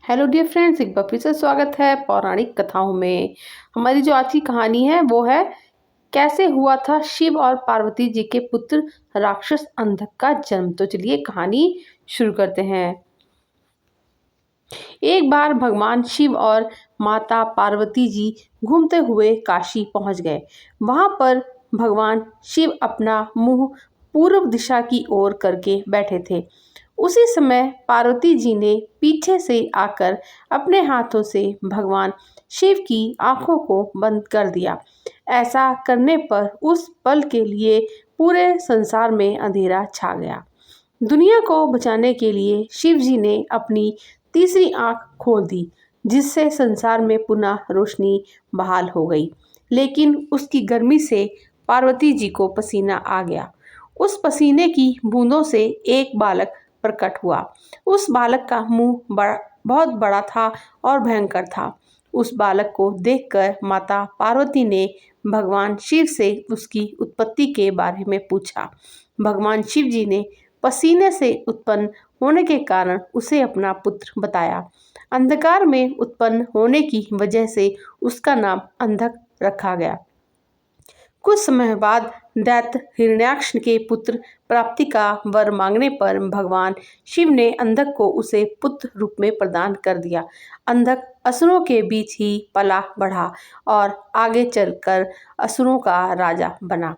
Hello dear friends, एक बार फिर से स्वागत है पौराणिक कथाओं में। हमारी जो आज की कहानी है वो है कैसे हुआ था शिव और पार्वती जी के पुत्र राक्षस अंधक का जन्म। तो चलिए कहानी शुरू करते हैं। एक बार भगवान शिव और माता पार्वती जी घूमते हुए काशी पहुंच गए। वहां पर भगवान शिव अपना मुंह पूर्व दिशा की ओर करके बैठे थे। उसी समय पार्वती जी ने पीछे से आकर अपने हाथों से भगवान शिव की आंखों को बंद कर दिया। ऐसा करने पर उस पल के लिए पूरे संसार में अंधेरा छा गया। दुनिया को बचाने के लिए शिव जी ने अपनी तीसरी आंख खोल दी, जिससे संसार में पुनः रोशनी बहाल हो गई। लेकिन उसकी गर्मी से पार्वती जी को पसीना आ गया। उस पसीने की बूंदों से एक बालक प्रकट हुआ। उस बालक का मुंह बहुत बड़ा था और भयंकर था। उस बालक को देखकर माता पार्वती ने भगवान शिव से उसकी उत्पत्ति के बारे में पूछा। भगवान शिव जी ने पसीने से उत्पन्न होने के कारण उसे अपना पुत्र बताया। अंधकार में उत्पन्न होने की वजह से उसका नाम अंधक रखा गया। कुछ समय बाद दैत्य हिरण्याक्ष के पुत्र प्राप्ति का वर मांगने पर भगवान शिव ने अंधक को उसे पुत्र रूप में प्रदान कर दिया। अंधक असुरों के बीच ही पला बढ़ा और आगे चलकर असुरों का राजा बना।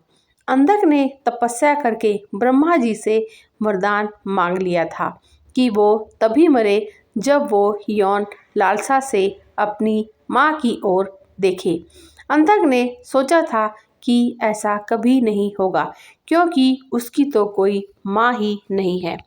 अंधक ने तपस्या करके ब्रह्मा जी से वरदान मांग लिया था कि वो तभी मरे जब वो यौन लालसा से अपनी माँ की ओर देखे। अंधक ने सोचा था कि ऐसा कभी नहीं होगा, क्योंकि उसकी तो कोई माँ ही नहीं है।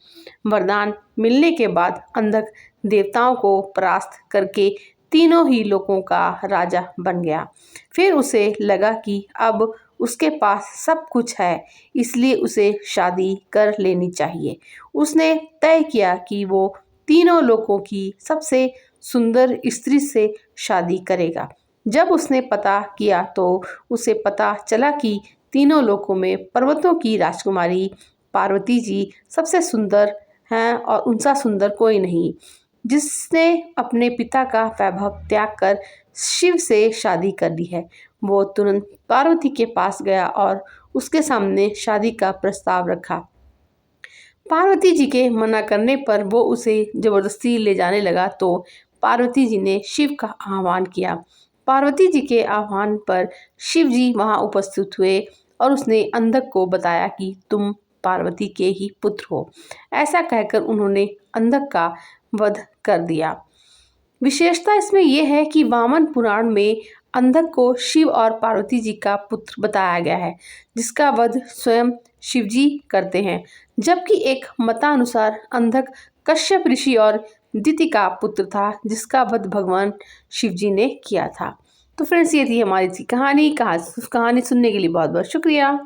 वरदान मिलने के बाद अंधक देवताओं को परास्त करके तीनों ही लोकों का राजा बन गया। फिर उसे लगा कि अब उसके पास सब कुछ है, इसलिए उसे शादी कर लेनी चाहिए। उसने तय किया कि वो तीनों लोकों की सबसे सुंदर स्त्री से शादी करेगा। जब उसने पता किया तो उसे पता चला कि तीनों लोकों में पर्वतों की राजकुमारी पार्वती जी सबसे सुंदर हैं और उनसा सुंदर कोई नहीं। जिसने अपने पिता का वैभव त्याग कर शिव से शादी कर ली है, वो तुरंत पार्वती के पास गया और उसके सामने शादी का प्रस्ताव रखा। पार्वती जी के मना करने पर वो उसे जबरदस्ती ले जाने लगा तो पार्वती जी ने शिव का आह्वान किया। पार्वती जी के आह्वान पर शिव जी वहां उपस्थित हुए और उसने अंधक को बताया कि तुम पार्वती के ही पुत्र हो। ऐसा कहकर उन्होंने अंधक का वध कर दिया। विशेषता इसमें यह है कि वामन पुराण में अंधक को शिव और पार्वती जी का पुत्र बताया गया है, जिसका वध स्वयं शिव जी करते हैं। जबकि एक मतानुसार अंधक कश्यप ऋषि और दिति का पुत्र था, जिसका वध भगवान शिव जी ने किया था। तो फ्रेंड्स, ये थी हमारी कहानी सुनने के लिए बहुत बहुत शुक्रिया।